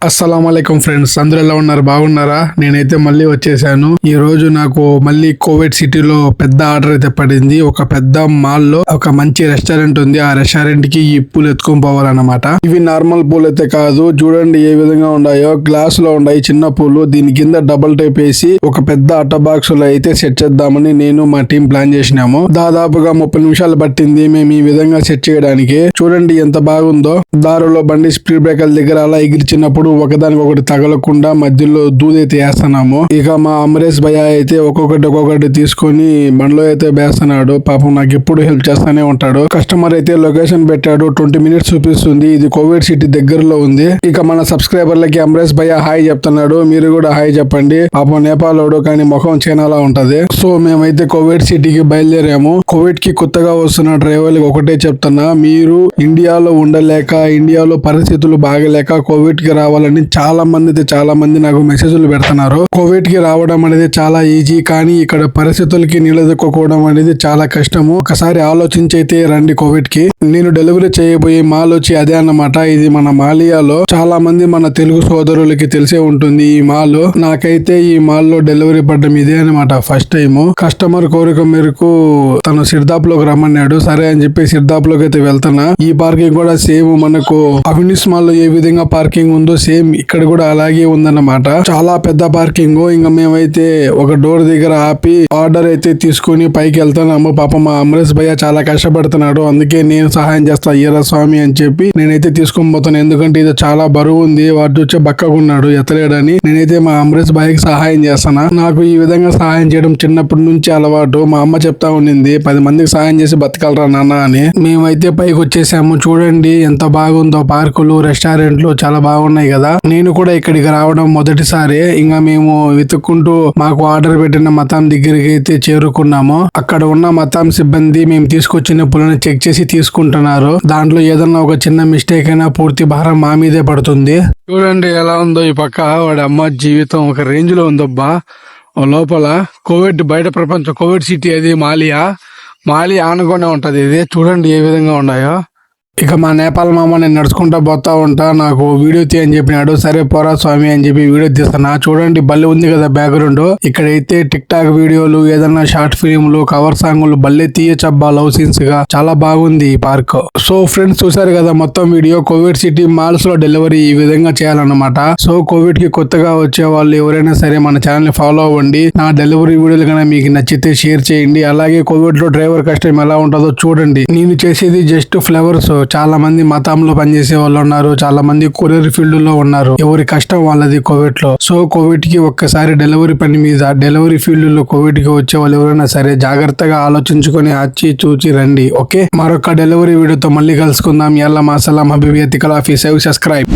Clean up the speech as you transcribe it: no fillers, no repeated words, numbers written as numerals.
అస్సలాముఅలైకుం friends, అందరూ ఎలా ఉన్నారు? బాగున్నారా? నేనైతే మళ్ళీ వచ్చేసాను. ఈ రోజు నాకు మళ్ళీ కోవిడ్ సిటీలో పెద్ద ఆర్డర్ అయితే పడింది. ఒక పెద్ద మాల్ లో ఒక మంచి రెస్టారెంట్ ఉంది. ఆ రెస్టారెంట్ కి ఈ పూలు ఎత్తుకొని పోవాలన్నమాట. ఇవి నార్మల్ పూలు అయితే కాదు, చూడండి ఏ విధంగా ఉన్నాయో. గ్లాస్ లో ఉన్నాయి చిన్న పూలు. దీని కింద డబుల్ టైప్ వేసి ఒక పెద్ద అట్ట బాక్స్ లో అయితే సెట్ చేద్దామని నేను మా టీం ప్లాన్ చేసినాము. దాదాపుగా 30 నిమిషాలు పట్టింది మేము ఈ విధంగా సెట్ చేయడానికి. చూడండి ఎంత బాగుందో. దారిలో బండి స్పీడ్ బ్రేకర్ దగ్గర అలా ఎగిరిచినప్పుడు ఒకదానికి ఒకటి తగలకుండా మధ్యలో దూదైతే వేస్తున్నాము. ఇక మా అమరేష్ భయ్య అయితే ఒక్కొక్కటి తీసుకొని బండ్లో అయితే వేస్తున్నాడు. పాపం నాకు ఎప్పుడు హెల్ప్ చేస్తానే ఉంటాడు. కస్టమర్ అయితే లొకేషన్ పెట్టాడు, 20 మినిట్స్ చూపిస్తుంది. ఇది కోవిడ్ సిటీ దగ్గరలో ఉంది. ఇక మన సబ్స్క్రైబర్లకి అమరేష్ భయ్య హాయ్ చెప్తున్నాడు. మీరు కూడా హాయ్ చెప్పండి. పాపం నేపాలోడు కానీ ముఖం చైనాలా ఉంటది. సో మేమైతే కోవిడ్ సిటీకి బయలుదేరాము. కోవిడ్ కి కొత్తగా వస్తున్న డ్రైవర్లకు ఒకటే చెప్తున్నా, మీరు ఇండియాలో ఉండలేక, ఇండియాలో పరిస్థితులు బాగలేక కోవిడ్ కి రావాలని చాలా మంది నాకు మెసేజ్లు పెడుతున్నారు. కోవిడ్ కి రావడం అనేది చాలా ఈజీ, కానీ ఇక్కడ పరిస్థితులకి నిలదొక్కుకోవడం అనేది చాలా కష్టము. ఒకసారి ఆలోచించైతే రండి కోవిడ్ కి. నేను డెలివరీ చేయబోయే మాల్ వచ్చి అదే అన్నమాట. ఇది మన మాలియాలో చాలా మంది మన తెలుగు సోదరులకి తెలిసే ఉంటుంది ఈ మాల్. నాకైతే ఈ మాల్ లో డెలివరీ పడ్డం ఇదే అనమాట ఫస్ట్ టైం. కస్టమర్ కోరిక మేరకు తను సిర్దాప్ లోకి రమ్మన్నాడు. సరే అని చెప్పి సిర్దాప్ లోకి అయితే వెళ్తున్నా. ఈ పార్కింగ్ కూడా సేమ్ మనకు అవినిస్ మాల్ లో ఏ విధంగా పార్కింగ్ ఉందో సేమ్ ఇక్కడ కూడా అలాగే ఉందన్నమాట. చాలా పెద్ద పార్కింగ్. ఇంకా మేమైతే ఒక డోర్ దగ్గర ఆపి ఆర్డర్ అయితే తీసుకుని పైకి వెళ్తున్నాము. పాపం మా అమరేష్ భయ్య చాలా కష్టపడుతున్నాడు. అందుకే నేను సహాయం చేస్తా ఇయ్యరా స్వామి అని చెప్పి నేనైతే తీసుకొని పోతాను. ఎందుకంటే ఇది చాలా బరువు ఉంది. వాడు వచ్చే బక్కకున్నాడు, ఎత్తలేడని. నేనైతే మా అమరేష్ భయ్యకి సహాయం చేస్తాను. నాకు ఈ విధంగా సహాయం చేయడం చిన్నప్పటి నుంచి అలవాటు. మా అమ్మ చెప్తా ఉండింది 10 మందికి సహాయం చేసి బతకలరా నాన్న అని. మేమైతే పైకి వచ్చేసాము. చూడండి ఎంత బాగుందో. పార్కులు, రెస్టారెంట్లు చాలా బాగున్నాయి కదా. నేను కూడా ఇక్కడికి రావడం మొదటిసారి. ఇంకా మేము వెతుక్కుంటూ మాకు ఆర్డర్ పెట్టిన మతాం దగ్గరికి అయితే చేరుకున్నాము. అక్కడ ఉన్న మతాం సిబ్బంది మేము తీసుకొచ్చిన పూలను చెక్ చేసి తీసుకుంటున్నారు. దాంట్లో ఏదన్నా ఒక చిన్న మిస్టేక్ అయినా పూర్తి భారం మా మీదే పడుతుంది. చూడండి ఎలా ఉందో ఈ పక్క. వాడి అమ్మ జీవితం ఒక రేంజ్ లో ఉందబ్బా. లోపల కోవిడ్, బయట ప్రపంచం కోవిడ్ సిటీ అది మాలియా ఆనుకునే ఉంటది. ఇది చూడండి ఏ విధంగా ఉన్నాయో. ఇక మా నేపాల్ మామ నేను నడుచుకుంటా పోతా ఉంటా. నాకు వీడియో తీయని చెప్పినాడు. సరే పోరా స్వామి అని చెప్పి వీడియో తీస్తున్నా. చూడండి బల్లి ఉంది కదా బ్యాక్గ్రౌండ్. ఇక్కడైతే టిక్ టాక్ వీడియోలు, ఏదన్నా షార్ట్ ఫిలింలు, కవర్ సాంగ్లు బల్లే తీయచ్చబ్బా లవ్ సీన్స్ గా. చాలా బాగుంది ఈ పార్క్. సో ఫ్రెండ్స్ చూసారు కదా మొత్తం వీడియో. కోవిడ్ సిటీ మాల్స్ లో డెలివరీ ఈ విధంగా చేయాలన్నమాట. సో కోవిడ్ కి కొత్తగా వచ్చే వాళ్ళు ఎవరైనా సరే మన ఛానల్ ని ఫాలో అవ్వండి. నా డెలివరీ వీడియోలు కన్నా మీకు నచ్చితే షేర్ చేయండి. అలాగే కోవిడ్ లో డ్రైవర్ కష్టం ఎలా ఉంటుందో చూడండి. నేను చేసేది జస్ట్ ఫ్లేవర్స్. చాలా మంది మతంలో పనిచేసే వాళ్ళు ఉన్నారు, చాలా మంది కొరియర్ ఫీల్డ్ లో ఉన్నారు. ఎవరి కష్టం వాళ్ళది కోవిడ్ లో. సో కోవిడ్ కి ఒక్కసారి డెలివరీ పని మీద, డెలివరీ ఫీల్డ్ లో కోవిడ్ కి వచ్చే వాళ్ళు ఎవరైనా సరే జాగ్రత్తగా ఆలోచించుకొని వచ్చి చూచి రండి. ఓకే, మరొక డెలివరీ వీడియోతో మళ్ళీ కలుసుకుందాం. యల్లా మాసలాం హబీబీ, సబ్స్క్రైబ్.